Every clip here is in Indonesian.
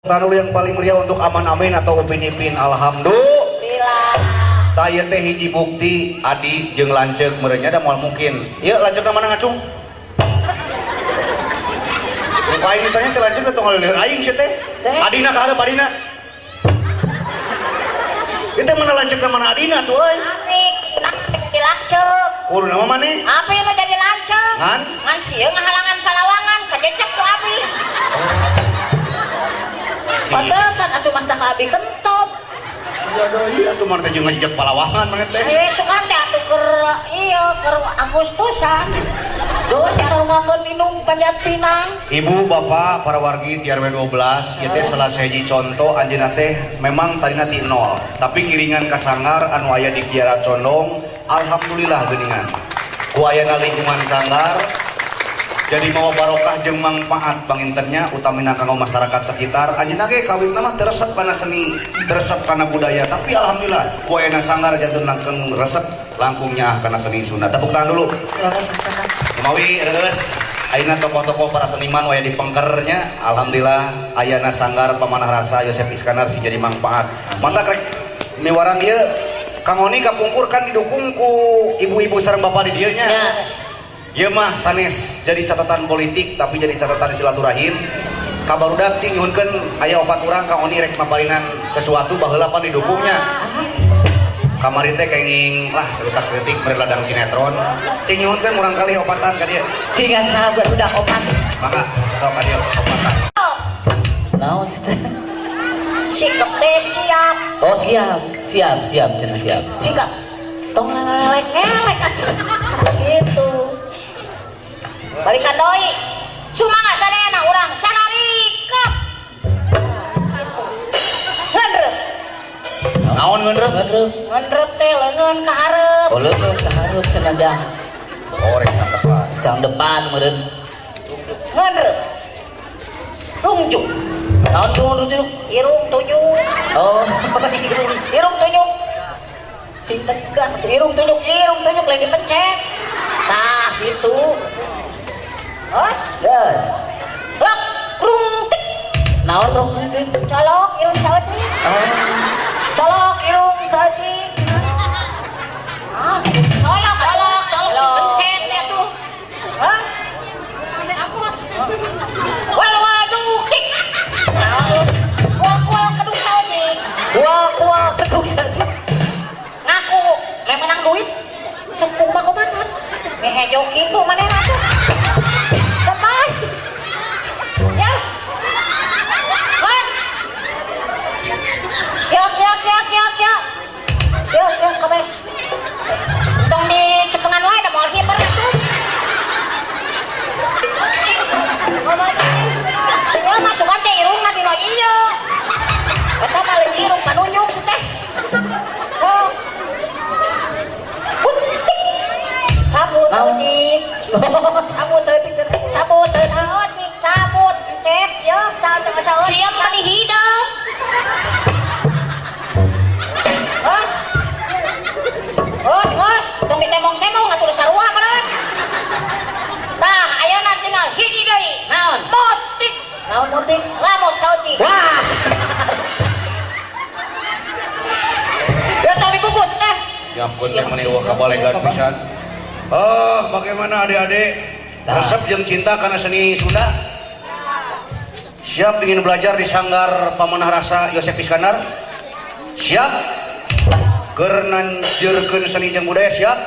Dulu yang paling meriah untuk Aman Amin atau Upin Ipin. Alhamdulillah. Taya teh hiji bukti Adi jeung lanceuk merenya da moal mungkin. Ieu lanceukna mana ngacung? Muka ini tanya teh lanceuk tong ngalieur aing sia teh. Adina ka hareup adina. Ieu teh mana lanceukna mana adina tuh euy? Apik, urang jadi lanceuk. Kudu nama maneh? Apik nu jadi lanceuk. Ngan sieun ngahalangan palawangan kajecek ku abi. Pantesan atuh mas dah abi kentop. Iya deui atuh mah teh jeung ngajak palawangan mah teh. Sugan teh atuh keur keur Agustusan. Doa disorongkeun minum panjat pinang. Ibu, bapak, para wargi ti RW 12 ieu teh salah sahiji contoh anjeunna teh memang tadina ti nol, tapi ngiringan ka sanggar anu aya di Kiara Condong, alhamdulillah geuningan. Ku ayana lingkungan sanggar jadi mau barokah jeung manfaat pangintennya utamina kanggo masyarakat sekitar. Anjeunna ge kawitna mah teresep kana seni, teresep kana budaya, tapi alhamdulillah ku ayana sanggar janten langkeung resep langkungnya kana seni Sunda. Tepuk tangan dulu. Kumawi reus ayeuna tokoh-tokoh para seniman waya dipengkernya, alhamdulillah ayana sanggar pamanah rasa Yosef Iskandar si jadi manfaat. Mantap rek miwarang ieu Kang Oni kapungkur kan didukung ku ibu-ibu sareng bapak di dieu nya. Ieu mah sanes jadi catatan politik tapi jadi catatan silaturahim. Kabarudak cing nyuhunkeun aya 4 urang Kang Oni rek maparinan sesuatu baheula pan didukungnya. Kamari teh kenging lah seretak-seretik berladang sinetron. Cing nyuhunkeun urang kali opatan ka dieu. Cingan sahabat udah opat. Maka sok ka dieu opatan. Naon teh? Sikap teh siap. Oh siap cenah siap. Sikap. Tong ngelek-ngelek gitu. Balikan doi. Sumaha sadayana urang sanarikep. Ngendreup. Naon ngeunreup? Ngendreup teh leungeun ka hareup. Oh leungeun ka hareup cenah dah. Oh rek sang depan. Cang depan meureun. Ngendreup. Rungjuk. Naon rungjuk? Irung tunjuk. Oh, Irung tunjuk. Sing tegas tuh irung tunjuk lagi dipencet. Tah gitu. Os, gas. lok, rungtik. Naon rong itu? Colok irung saeutik. Oh, Colok irung saeutik. Colok dipencet ya tuh. Hah? Waduh, tik. Kual kedung saeutik. kual keduk. Ngaku le menang duit. Sempung mah komandan. Ngehejo kitu manehna tuh. Bye. Ya. Mas. Yuk, kabeh. Tong di cepengan wae da moal hiper tuh. Seueur masuk teh irungna dina ieu. Eta mah leuwih irung panunjuk teh. Oh. Putik. Cabut audit. Cabut audit. Cabut cep ya saeutik. Siap mani hidup. Bos, tong ditemong-temong atuh sarua kana. Tah, ayeuna tinggal hiji deui. Naon? Motik. Naon mutik? Lamot saeutik. Wah. Ya tong dikukus teh. Ya ampun teh meniwa kabalegan pisan. Oh, bagaimana adik-adik? Resep jeung cinta karena seni Sunda? Siap ingin belajar di sanggar pamanah rasa Yosef Iskandar? Siap? Keur nanjeurkeun seni jeung budaya siap?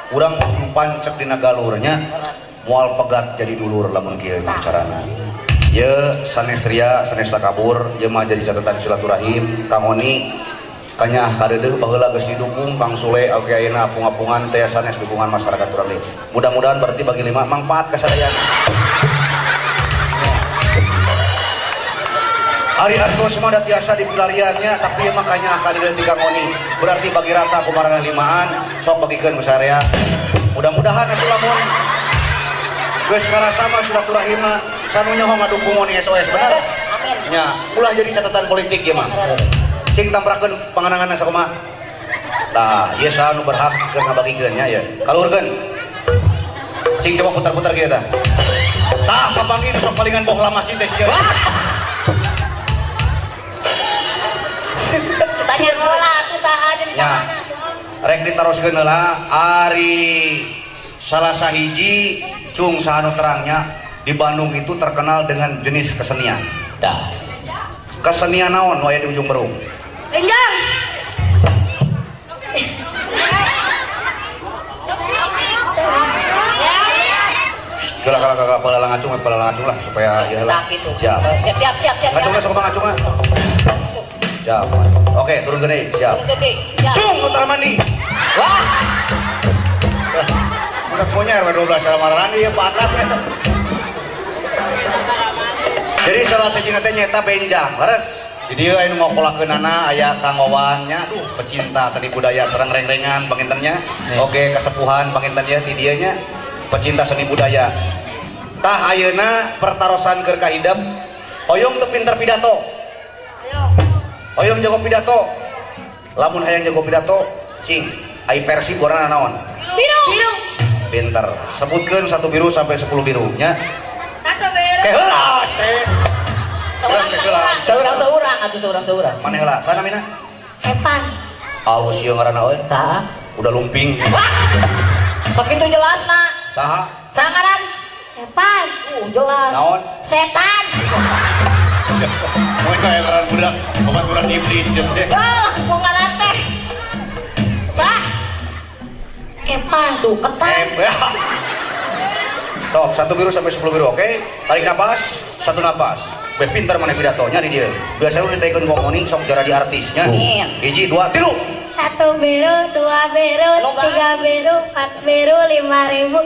Urang kudu pancek dina galurnya moal pegat jadi dulur lamun kieu mah carana. Ye sanes ria, sanes takabur, ye mah jadi catatan silaturahim. Kang Oni kanya kadeudeuh baheula geus didukung Kang Sule oge ayeuna apung-apungan teh sanes dukungan masyarakat urang deui. Mudah-mudahan berarti bagi lima manfaat kasadayana. Hari Artos mah da tiasa dipilariannya tapi ieu makanya kadeudeuh ti Kang Oni. Berarti bagi rata kumarangan limaan sok bagikeun ku sarea. Mudah-mudahan atuh lamun geus karasa mah silaturahimna sanunya mah ngadukung Oni SOS bener. Nya ulah jadi catatan politik ya mah. Cing tamprakeun pangananganna sakumaha. Tah, ieu saha nu berhak keur ngabagikeun nya ya. Kalurkeun. Cing coba putar-putar kieu tah. Tah papanggih sok palingan boh lama cinta si Ya. Rek diteruskeun heula ari salah sahiji cung sahanu terangnya di Bandung itu terkenal dengan jenis kesenian. Dah. Kesenian naon aya di Ujung Berung? Renjang. Kala pala ngacung lah supaya ya lah. Tak gitu. Siap. Siap. Ngacung lah sok ngacung lah. Siap. Oke, turun gede, siap. Gede. Siap. Cung putar mandi. Wah. Udah semuanya RW 12 dalam arahan dia Pak Atas ya. Jadi salah sejina teh nyeta benjang, leres. Jadi anu ngokolakeunana aya Kang Wawan nya, duh pecinta seni budaya sareng reng-rengan pangintennya. Oke, kasepuhan pangintennya ti dieu nya. Pecinta seni budaya. Tah ayeuna pertarosan keur kahidep. Hoyong teu pinter pidato. Hoyong jago pidato. Lamun hayang jago pidato, cing, ai versi warna naon? Biru. Pinter. Sebutkeun 1 biru sampai 10 biru nya. Satu biru. Kehelas teh. Seurang atuh seurang. Mana heula? Sana mina? Epan. Alus ieu ngaranna euy. Saha? Udah lumping. Sok itu jelas na. Saha? Sangaran. Epan. Jelas. Naon? Setan. Moy kaya ngaran budak, pematuran iblis ya teh. Bungaran teh. Sah. Epan tuh ketan. Sok, 1 biru sampai 10 biru, oke? Tarik napas, 1 napas. Beh pinter mana pidatonya di dia. Biasanya lu ditekeun ngomongin sok jara di artisnya. 1, 2, 3. 1 biru, 2 biru, 3 biru, 4 biru, 5.000.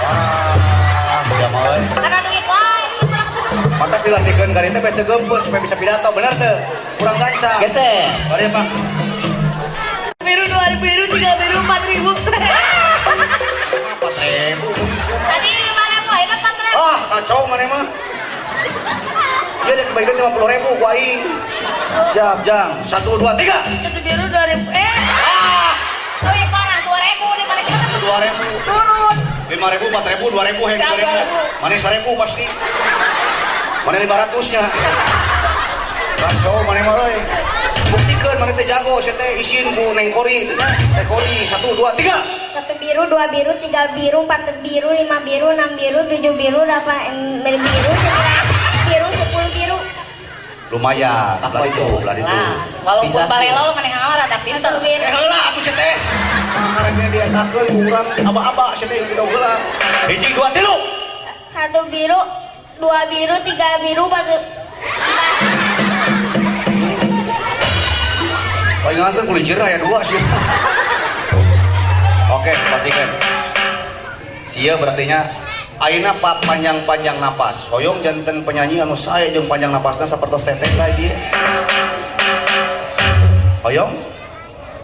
Wah, udah mau. Karena duit wae. Mantap dilatihkeun ka dieu teh teu gempeur supaya bisa pidato, bener teu? Kurang gancang. Gesek. Bari Pak. Biru, 2 biru, 3 biru, 4.000. 4.000. Tadi 5.000, ini 4.000. Ah, kacau mana mah. Iya deh kebaikan 50.000 ku aing. Siap, jang. 1, 2, 3. Satu biru 2.000. Lebih parah 2.000 di balik kita. 2.000. Turun. 5.000, 4.000, 2.000, heng 2.000. Mana 1.000 pasti. Mana 500-nya. Kacau mana mah euy. Buktikan mana teh jago, saya teh isin ku Neng Kori teh. Teh Kori 1, 2, 3. 1 biru, 2 biru, 3 biru, 4 biru, 5 biru, 6 biru, 7 biru, 8 biru, 9 biru, 10 biru. Lumayan, belah itu. Nah, Walaupun bisa. balelo maneh ngawar ada pinter. Biru. Heula atuh saya teh. Karena dia takkeun urang aba-aba saya teh kita heula. 1, 2, 3. 1 biru, 2 biru, 3 biru, 4 biru. Palingan kan kulincir aya 2 sih. Oke, pastikan. Sia berarti nya ayeuna panjang-panjang napas. Hoyong janten penyanyi anu sae jeung panjang napasna sapertos teteh lah dia. Hoyong.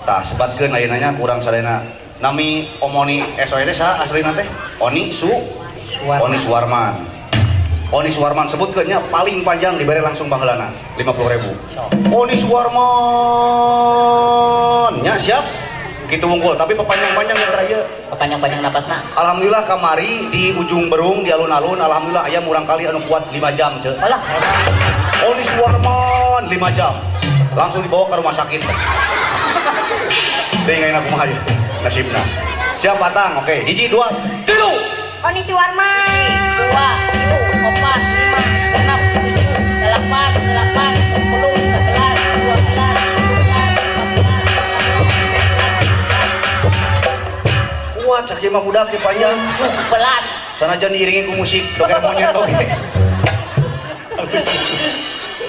Tah sebatkeun ayeuna nya kurang sadayana. Nami omoni SOE teh saha aslina teh? Oni Suwarman. Oni Suwarman sebutkeun nya paling panjang dibere langsung baheulana 50.000. Oni Suwarman. Nya siap. Gitu wungkul, tapi pepanjang-panjang yang terakhir. Panjang napasna. Alhamdulillah kamari di Ujung Berung di alun-alun, alhamdulillah aya murang kali anu kuat 5 jam ceu. Alah. Oni Suwarman 5 jam. Langsung dibawa ke rumah sakit. Deui ngaina kumaha ieu? Nasibna. Siap batang, oke. 1, 2, 3. Oni Suwarman. 2, 4, 5, 6, 7, 8, 10, 11, 12, 14, Kuat sakieu mah budak ge panjang. 17. Sanajan diiringi ku musik doger monyet oge.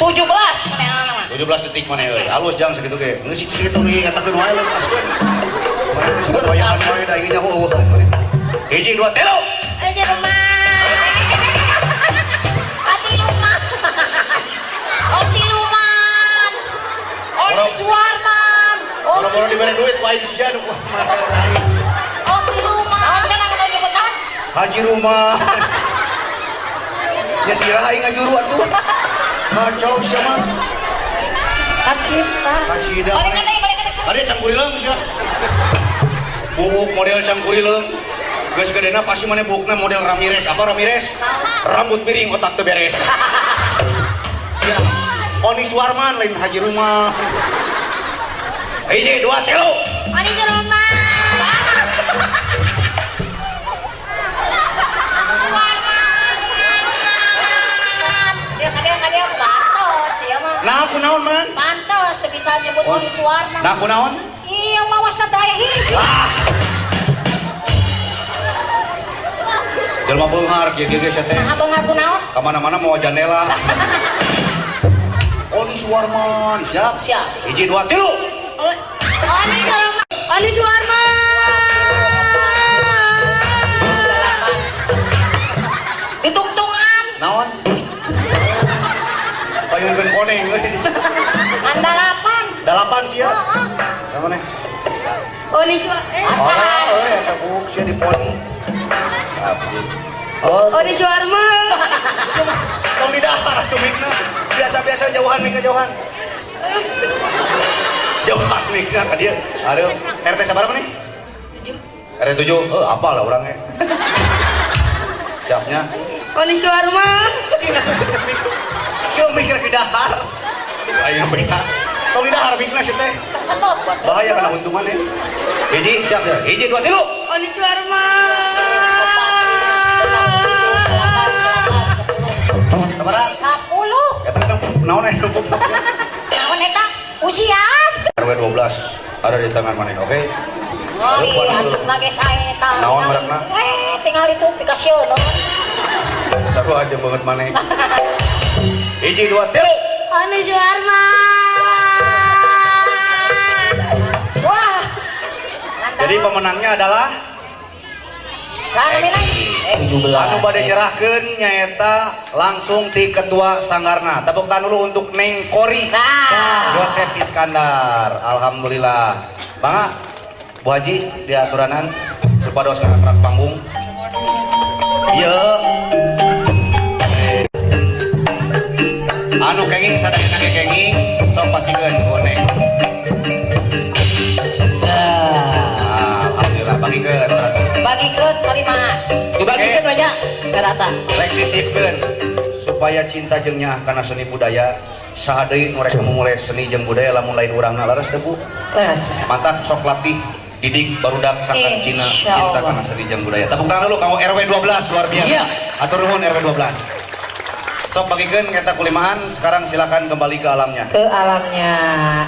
17 maneh ngawar. 17 detik mana euy. Halus jang segitu ge. Geus segitu ge ngatakeun wae leung askeun. Mana teh sudah wayahan wae da ieu nya eueuh. 1, 2, 3. Aja rumah. Ati Luman. Oti Luman. Oni Suwarman. Boro-boro dibere duit ku aing sia nu mater aing. Oti Luman. Naon cenah nu nyebutan? Haji rumah. Ya tira aing ngajuru atuh. Kacau sia mah. Kacita. Kacida. Balik ka deui, balik ka deui. Ade cangkurileung sia. Buuk model cangkurileung. Geus gedena pasti mana buukna model Ramirez. Apa Ramirez? Rambut miring otak teu beres. Sia. Oni Suwarman lain Haji rumah. Hiji, dua, tilu. Ani Jeroma. Kadang pantos ya mah. Nah, kunaon man? Pantos teu bisa nyebut Oli Suwarna. Nah, kunaon? Iya mawasna daya hiji. Jelma beunghar kieu ge teh. Abang aku naon? Ka mana-mana mau jandela. Oli Suwarman, siap. Siap. Hiji, dua, tilu. Ani Jeroma. Ani Suwarma. Ditungtungan. Naon? Payungkeun koneng euy. Andalapan. Dalapan siap. Namanya? Ani Suwarma. Acan. Eta buk sia di poni. Ani Suwarma. Tong di dahar atuh mikna. Biasa-biasa jauhan mikna jauhan. Jauhan mikna ka dieu. Aduh, RT sabaraha nih? 7. RT 7. Apa lah orangnya. Siapnya. Ani Suwarma. Kieu mikna di dahar. Ayo benar. Tong di dahar mikna sia teh. Kesedot buat. Bahaya kana untungannya. Hiji, siap ya. Hiji, dua, tilu. Ani Suwarma. Sabaraha? 10. Eta naon aya numpuk. Naon eta? Ujian. RW 12 ada di tangan mana, oke? Oh iya, acukna ge saeta. Naon merekna? Tinggal itu dikasieun. Satu aja banget mana. Hiji, dua, tilu. Ani Suwarma. Wah. Jadi pemenangnya adalah Sarmina. anu bade nyerahkeun nyaeta langsung ti ketua sanggarna. Tepuk tangan dulu untuk Neng Kori. Nah. Yosef Iskandar. Alhamdulillah. Bang, Bu Haji di aturanan supados ngangtrak panggung. Ieu. Anu kenging sadayana kenging sok pasikeun ku Neng. Alhamdulillah bagikeun berarti. Bagikeun kalima. Dibagikan banyak ke rata. Rek ditipkeun supaya cinta jeung nyaah kana seni budaya saha deui nu rek memulai seni jeung budaya lamun lain urangna laras teu Bu. Leres. Mantap sok latih didik barudak sangkan Cina Insya cinta Allah. kana seni jeung budaya. Tepuk tangan dulu kamu RW 12 luar biasa. Iya. Atur nuhun RW 12. Sok bagikeun eta kulimahan, sekarang silakan kembali ke alamnya. Ke alamnya.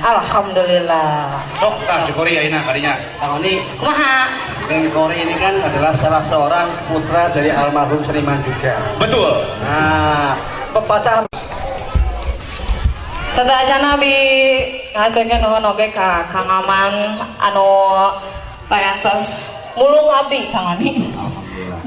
Alhamdulillah. Sok tah syukuri ayeuna kadinya. Kang Oni, Kumaha? Neng Kori ini kan adalah salah seorang putra dari almarhum seniman juga. Betul. Nah, pepatah Sadayana bi ngakeun nuhun oge ka Kang Aman anu parantos mulung abdi Kang Ani.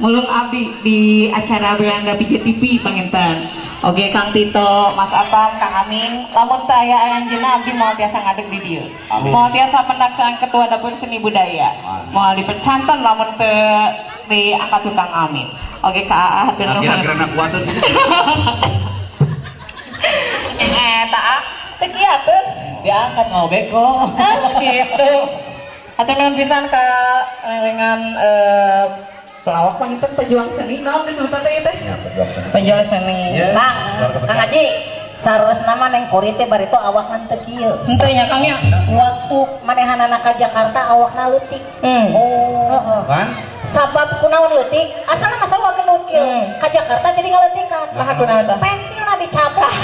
Mulung abdi di acara Beranda Bija TV panginten. Oke Kang Tito, Mas Atam, Kang Amin, lamun teu aya aranjeunna abdi moal tiasa ngadeg di dieu. Moal tiasa pendaksanaan ketua dapur seni budaya. Moal dipercanten lamun teu diangkat ku Kang Amin. Oke ka hatur nuhun. Kira-kira kuateun. Eta teu kieuteun diangkat mau beko. gitu. Hatur nuhun pisan ka dengan pelawak panginten pejuang seni naon disebutna teh teh? Ya, berjuang seni. Pejuang seni. Kang Haji, saresna mah Neng Kori teh bari teu awakna teu kieu. Henteu nya Kang nya. Waktu manehanana ka Jakarta awakna leutik. Oh, heeh. Kan? Sabab kunaon leutik? Asalna mah sarua gendut kieu. Ka Jakarta jadi ngaleutikan. Saha kunaon tah? Pentilna dicabrak.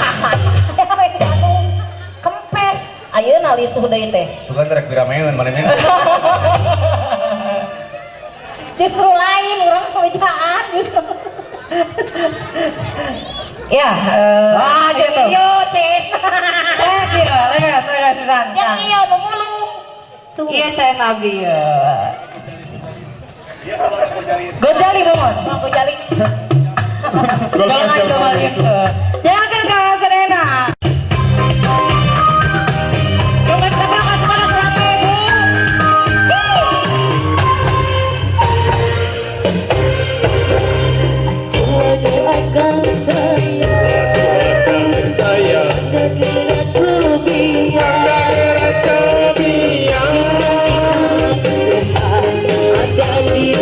Aduh, kempes. Ayeuna lituh deui teh. Sugan rek birameun manehna. Justru lain orang pembicaraan justru. Ya, gitu. Yo, Cis. Leres pisan. Yang iya nu mulung. Tuh. Iya CS abdi ya. Gojali nuhun. Aku jali. Jangan coba gitu. Jangan ka Serena. Coba kita kasih panas lagi, Bu. Doakan saya negara Cobian ada di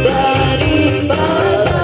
dari para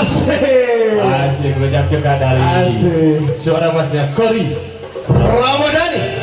Asik, rejak juga dari Asik. suara masnya Kori Ramadhani.